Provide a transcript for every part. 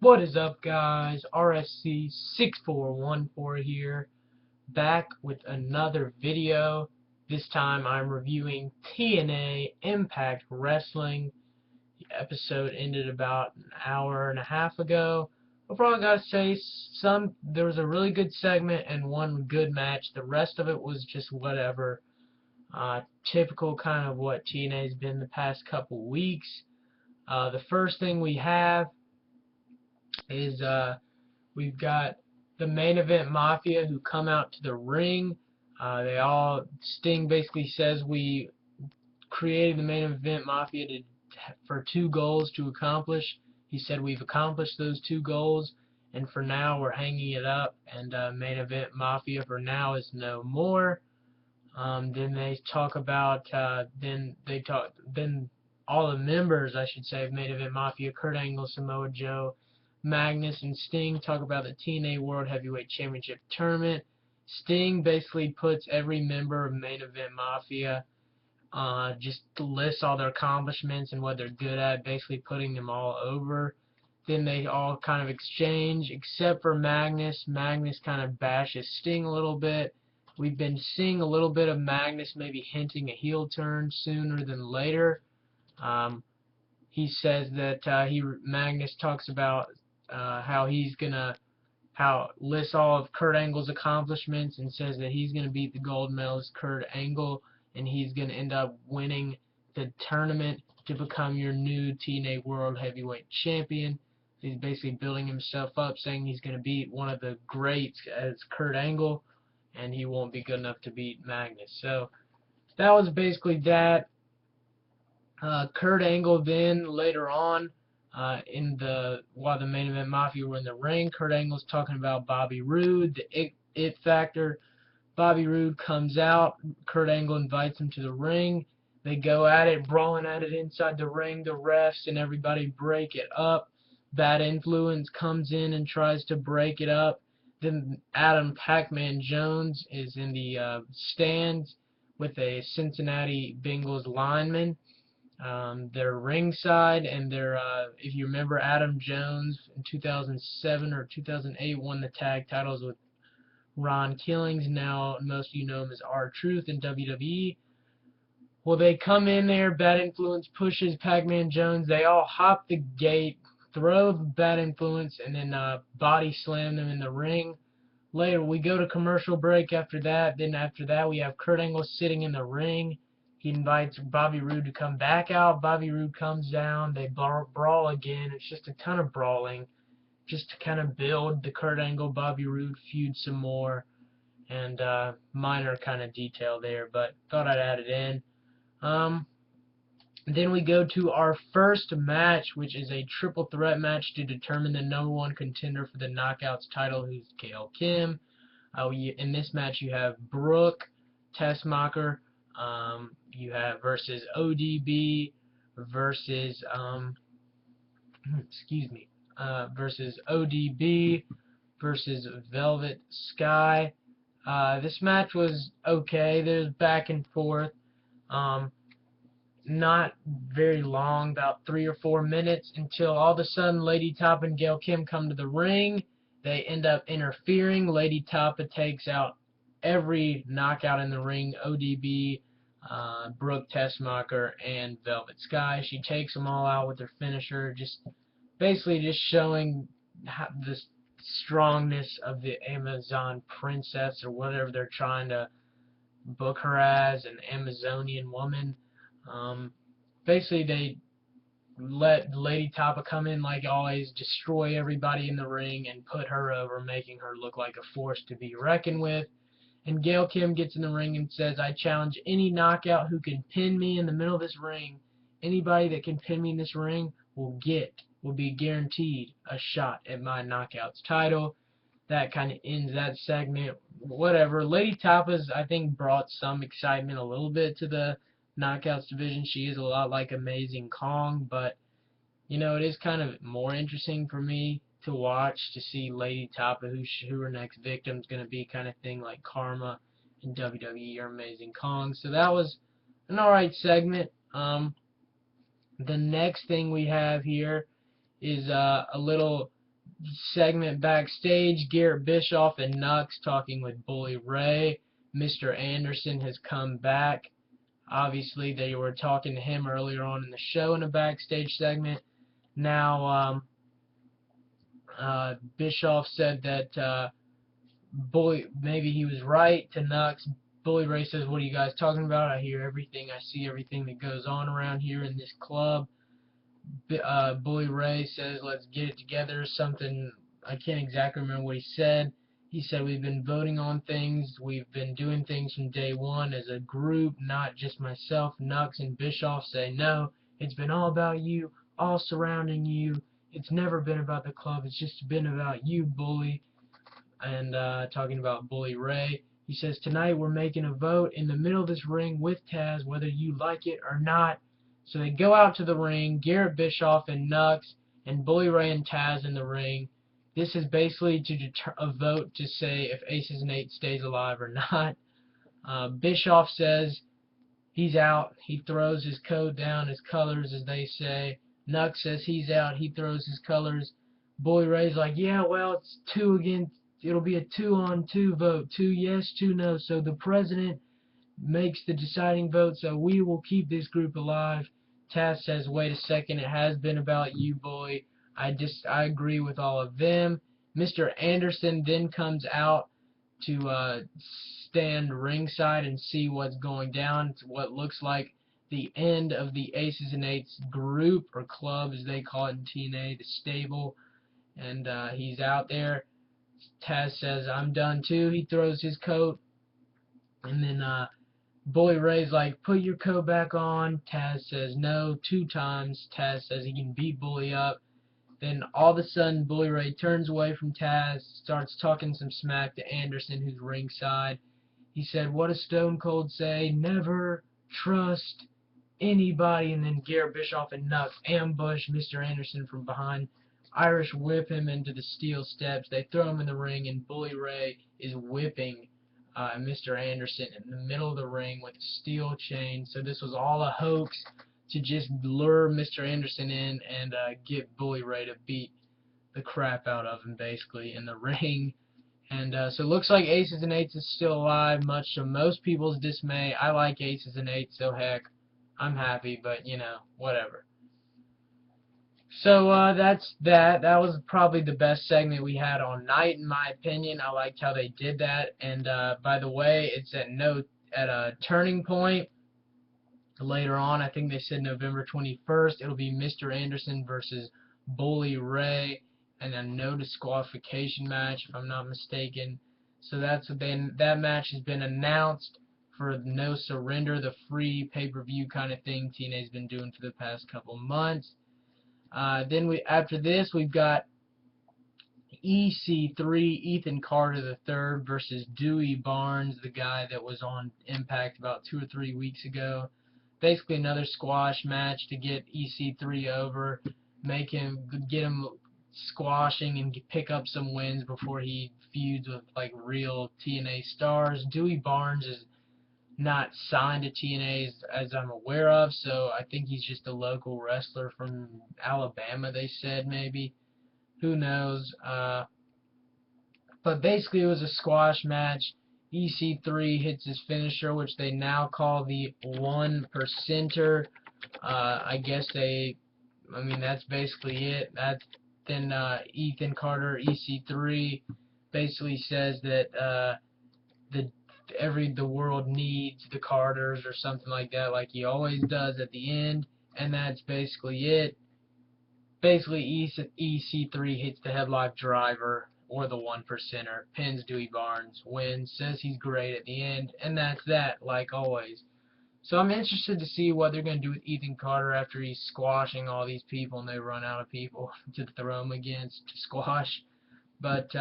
What is up, guys? RSC6414 here, back with another video. This time I'm reviewing TNA Impact Wrestling. The episode ended about an hour and a half ago. Overall, I gotta say, there was a really good segment and one good match. The rest of it was just whatever. Typical kind of what TNA's been the past couple weeks. The first thing we have is we've got the main event Mafia who come out to the ring. Sting basically says we created the main event Mafia for two goals to accomplish. He said we've accomplished those two goals, and for now we're hanging it up. And main event Mafia for now is no more. Then they talk about then all the members, I should say, of Main Event Mafia, Kurt Angle, Samoa Joe, Magnus, and Sting talk about the TNA World Heavyweight Championship Tournament. Sting basically puts every member of Main Event Mafia, just lists all their accomplishments and what they're good at, basically putting them all over. Then they all kind of exchange, except for Magnus. Magnus kind of bashes Sting a little bit. We've been seeing a little bit of Magnus maybe hinting a heel turn sooner than later. He says that Magnus talks about how lists all of Kurt Angle's accomplishments and says that he's gonna beat the gold medalist Kurt Angle and he's gonna end up winning the tournament to become your new TNA World Heavyweight Champion. He's basically building himself up, saying he's gonna beat one of the greats as Kurt Angle, and he won't be good enough to beat Magnus. So that was basically that. Kurt Angle then later on, while the Main Event Mafia were in the ring, Kurt Angle's talking about Bobby Roode, the it factor. Bobby Roode comes out. Kurt Angle invites him to the ring. They go at it, brawling at it inside the ring. The refs and everybody break it up. Bad Influence comes in and tries to break it up. Then Adam Pac-Man Jones is in the stands with a Cincinnati Bengals lineman. They're ringside, and if you remember, Adam Jones in 2007 or 2008 won the tag titles with Ron Killings. Now most of you know him as R-Truth in WWE. Well, they come in there, Bad Influence pushes Pac-Man Jones, they all hop the gate, throw Bad Influence, and then body slam them in the ring. Later, we go to commercial break after that. Then after that, we have Kurt Angle sitting in the ring. He invites Bobby Roode to come back out. Bobby Roode comes down. They brawl again. It's just a ton of brawling, just to kind of build the Kurt Angle Bobby Roode feud some more, and minor kind of detail there, but thought I'd add it in. Then we go to our first match, which is a triple threat match to determine the #1 contender for the Knockouts title, who's Gail Kim. In this match, you have Brooke Tessmacher, you have versus ODB versus versus ODB versus Velvet Sky. This match was okay. There's back and forth. Not very long, about 3 or 4 minutes, until all of a sudden Lady Top and Gail Kim come to the ring. They end up interfering. Lady Tapa takes out every knockout in the ring, ODB, Brooke Tessmacher, and Velvet Sky. She takes them all out with her finisher, basically just showing the strongness of the Amazon Princess, or whatever they're trying to book her as, an Amazonian woman. Basically, they let Lady Tapa come in like always, destroy everybody in the ring, and put her over, making her look like a force to be reckoned with. And Gail Kim gets in the ring and says, I challenge any knockout who can pin me in the middle of this ring. Anybody that can pin me in this ring will be guaranteed a shot at my Knockouts title. That kind of ends that segment. Whatever. Lady Tapa's, I think, brought some excitement a little bit to the Knockouts division. She is a lot like Amazing Kong, but it is kind of more interesting for me to watch, to see Lady Tapa, who her next victim's going to be, kind of thing, like Karma in WWE or Amazing Kong. So that was an alright segment. The next thing we have here is a little segment backstage, Garrett Bischoff and Nux talking with Bully Ray. Mr. Anderson has come back. Obviously, they were talking to him earlier on in the show in a backstage segment. Now, Bischoff said that Bully, maybe he was right to Nux. Bully Ray says, "What are you guys talking about? I hear everything. I see everything that goes on around here in this club." Bully Ray says, "Let's get it together." Something, I can't exactly remember what he said. He said, "We've been voting on things. We've been doing things from day one as a group, not just myself." Nux and Bischoff say, "No, it's been all about you, all surrounding you. It's never been about the club. It's just been about you, Bully." And talking about Bully Ray, he says, "Tonight we're making a vote in the middle of this ring with Taz, whether you like it or not." So they go out to the ring, Garrett Bischoff and Nux, and Bully Ray and Taz in the ring. This is basically a vote to say if Aces and Eights stays alive or not. Bischoff says he's out. He throws his coat down, his colors, as they say. Nux says he's out. He throws his colors. Bully Ray's like, "Yeah, well, it's two against. It'll be a 2-on-2 vote. 2 yes, 2 no. So the president makes the deciding vote, so we will keep this group alive." Taz says, "Wait a second, it has been about you, Bully. I agree with all of them." Mr. Anderson then comes out to stand ringside and see what's going down. It's what looks like the end of the Aces and Eights group, or club as they call it in TNA, the stable. And he's out there. Taz says, "I'm done too." He throws his coat, and then Bully Ray's like, "Put your coat back on." Taz says no 2 times. Taz says he can beat Bully up. Then all of a sudden, Bully Ray turns away from Taz, starts talking some smack to Anderson, who's ringside. He said, "What does Stone Cold say? Never trust anybody." And then Garrett Bischoff and Nux ambush Mr. Anderson from behind, Irish whip him into the steel steps. They throw him in the ring, and Bully Ray is whipping Mr. Anderson in the middle of the ring with a steel chain. So this was all a hoax to just lure Mr. Anderson in and get Bully Ray to beat the crap out of him, basically, in the ring. And so it looks like Aces and Eights is still alive, much to most people's dismay. I like Aces and Eights, so heck, I'm happy, but, you know, whatever. So that's that. That was probably the best segment we had all night, in my opinion. I liked how they did that. And by the way, it's at a turning point later on. I think they said November 21st. It'll be Mr. Anderson versus Bully Ray, and a no disqualification match, if I'm not mistaken. So that match has been announced for No Surrender, the free pay-per-view kind of thing TNA's been doing for the past couple months. Then after this, we've got EC3, Ethan Carter III versus Dewey Barnes, the guy that was on Impact about 2 or 3 weeks ago. Basically another squash match to get EC3 over, get him squashing and pick up some wins before he feuds with like real TNA stars. Dewey Barnes is not signed to TNA as I'm aware of, so I think he's just a local wrestler from Alabama, they said, maybe. Who knows? But basically it was a squash match. EC3 hits his finisher, which they now call the 1%er. I guess that's basically it. Then Ethan Carter, EC3, basically says that the world needs the Carters, or something like that, like he always does at the end, and that's basically it. Basically, EC3 hits the headlock driver, or the 1%er, pins Dewey Barnes, wins, says he's great at the end, and that's that, like always. So I'm interested to see what they're going to do with Ethan Carter after he's squashing all these people and they run out of people to throw him against to squash. But,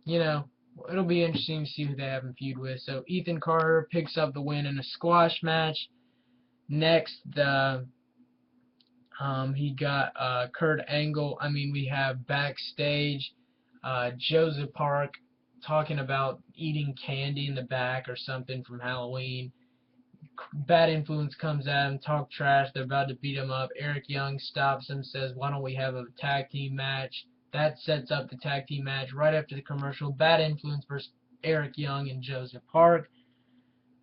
you know, it'll be interesting to see who they have him feud with. So Ethan Carter picks up the win in a squash match. Next, he got Kurt Angle. We have backstage Joseph Park talking about eating candy in the back or something from Halloween. Bad Influence comes at him, talk trash. They're about to beat him up. Eric Young stops him, says, "Why don't we have a tag team match?" That sets up the tag team match right after the commercial. Bad Influence versus Eric Young and Joseph Park.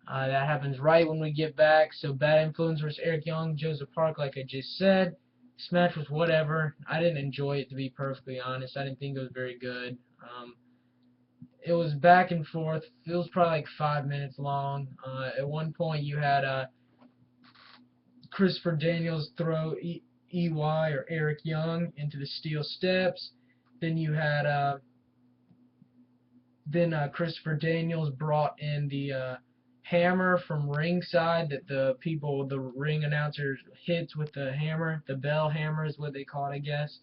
That happens right when we get back. So Bad Influence versus Eric Young, Joseph Park, like I just said. This match was whatever. I didn't enjoy it, to be perfectly honest. I didn't think it was very good. It was back and forth. It was probably like 5 minutes long. At one point, you had Christopher Daniels throw EY or Eric Young into the steel steps. Then you had Christopher Daniels brought in the hammer from ringside that the ring announcers hits with the hammer. The bell hammer is what they call it, I guess.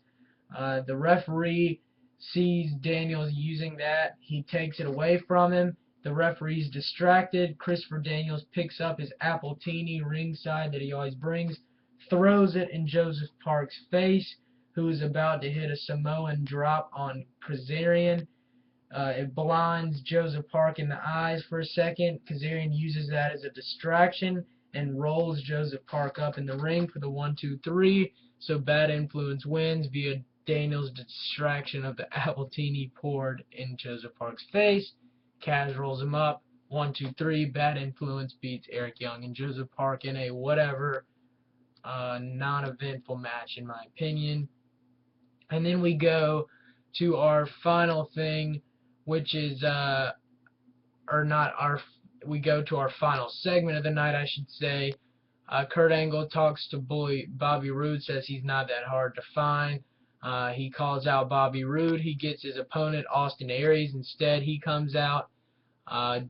The referee sees Daniels using that. He takes it away from him. The referee's distracted. Christopher Daniels picks up his Appletini ringside that he always brings, throws it in Joseph Park's face, who is about to hit a Samoan drop on Kazarian. It blinds Joseph Park in the eyes for a second. Kazarian uses that as a distraction and rolls Joseph Park up in the ring for the 1-2-3. So Bad Influence wins via Daniels' distraction of the Appletini poured in Joseph Park's face. Kaz rolls him up. 1-2-3. Bad Influence beats Eric Young and Joseph Park in a whatever non-eventful match, in my opinion. And then we go to our final thing, which is we go to our final segment of the night, I should say. Kurt Angle talks to Bobby Roode, says he's not that hard to find. He calls out Bobby Roode. He gets his opponent, Austin Aries, instead. He comes out.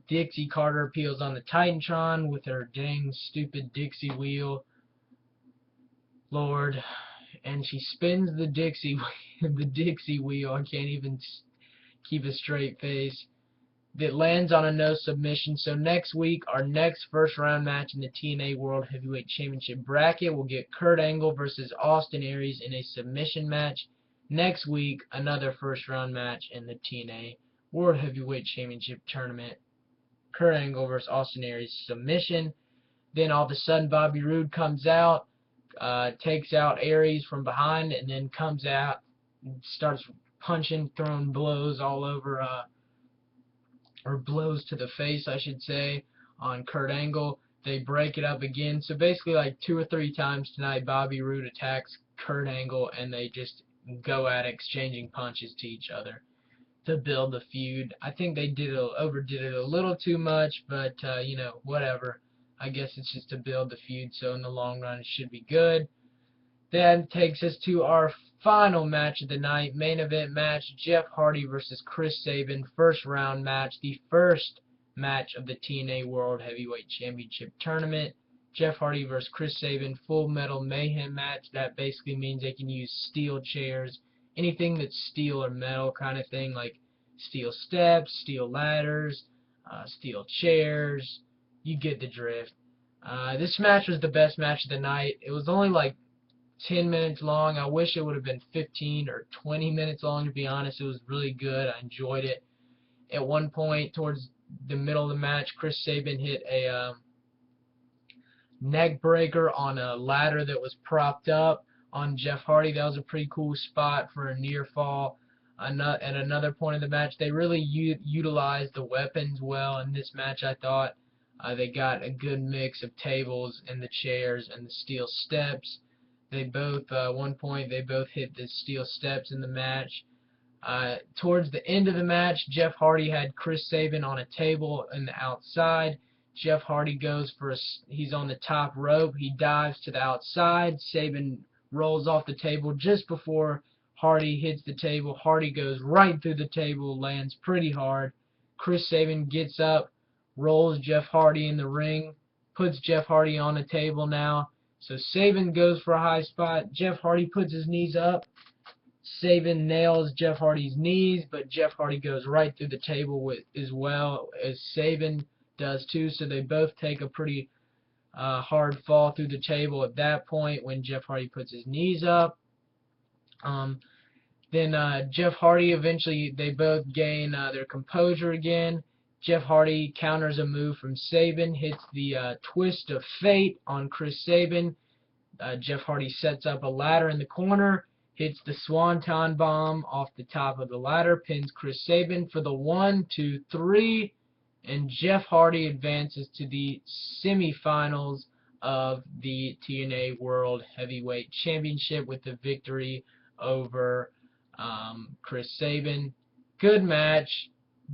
Dixie Carter appeals on the Titantron with her dang stupid Dixie wheel. Lord. And she spins the Dixie wheel. I can't even keep a straight face. That lands on a no submission. So next week, our next first round match in the TNA World Heavyweight Championship bracket will get Kurt Angle versus Austin Aries in a submission match. Next week, another first round match in the TNA World Heavyweight Championship tournament. Kurt Angle versus Austin Aries submission. Then all of a sudden, Bobby Roode comes out, takes out Aries from behind, and then comes out and starts punching, throwing blows all over, or blows to the face, I should say, on Kurt Angle. They break it up again. So basically, like 2 or 3 times tonight, Bobby Roode attacks Kurt Angle, and they just go at exchanging punches to each other to build the feud. I think they overdid it a little too much, but you know, whatever. I guess it's just to build the feud, so in the long run it should be good. That takes us to our final match of the night, main event match, Jeff Hardy versus Chris Sabin, first round match, the first match of the TNA World Heavyweight Championship Tournament. Jeff Hardy versus Chris Sabin, Full Metal Mayhem match. That basically means they can use steel chairs, anything that's steel or metal kind of thing, like steel steps, steel ladders, steel chairs. You get the drift. This match was the best match of the night. It was only like 10 minutes long. I wish it would have been 15 or 20 minutes long, to be honest. It was really good. I enjoyed it. At one point, towards the middle of the match, Chris Sabin hit a neck breaker on a ladder that was propped up on Jeff Hardy. That was a pretty cool spot for a near fall. At another point of the match, they really utilized the weapons well in this match, I thought. They got a good mix of tables and the chairs and the steel steps. They both, one point, they both hit the steel steps in the match. Towards the end of the match, Jeff Hardy had Chris Sabin on a table in the outside. Jeff Hardy goes for he's on the top rope. He dives to the outside. Sabin rolls off the table just before Hardy hits the table. Hardy goes right through the table, lands pretty hard. Chris Sabin gets up, rolls Jeff Hardy in the ring, puts Jeff Hardy on the table now. So Sabin goes for a high spot. Jeff Hardy puts his knees up. Sabin nails Jeff Hardy's knees, but Jeff Hardy goes right through the table as well as Sabin does too. So they both take a pretty hard fall through the table at that point when Jeff Hardy puts his knees up. Then Jeff Hardy, eventually they both gain their composure again. Jeff Hardy counters a move from Sabin, hits the twist of fate on Chris Sabin. Jeff Hardy sets up a ladder in the corner, hits the Swanton Bomb off the top of the ladder, pins Chris Sabin for the 1, 2, 3, and Jeff Hardy advances to the semifinals of the TNA World Heavyweight Championship with the victory over Chris Sabin. Good match.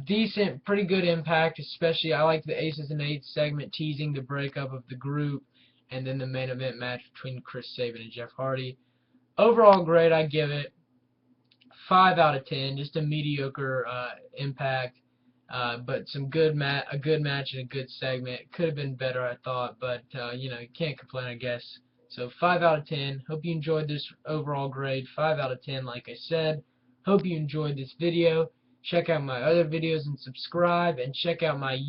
Decent, pretty good impact, especially I like the Aces and Eights segment teasing the breakup of the group, and then the main event match between Chris Sabin and Jeff Hardy. Overall grade, I give it 5 out of 10. Just a mediocre impact, but a good match and a good segment. Could have been better, I thought, but you know, you can't complain, I guess. So 5 out of 10. Hope you enjoyed this overall grade. 5 out of 10, like I said. Hope you enjoyed this video. Check out my other videos and subscribe, and check out my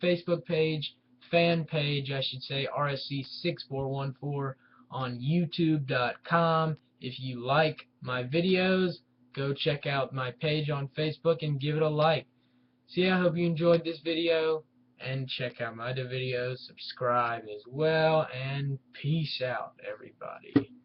Facebook page, fan page, I should say, RSC6414 on YouTube.com. If you like my videos, go check out my page on Facebook and give it a like. So yeah, I hope you enjoyed this video, and check out my other videos, subscribe as well, and peace out, everybody.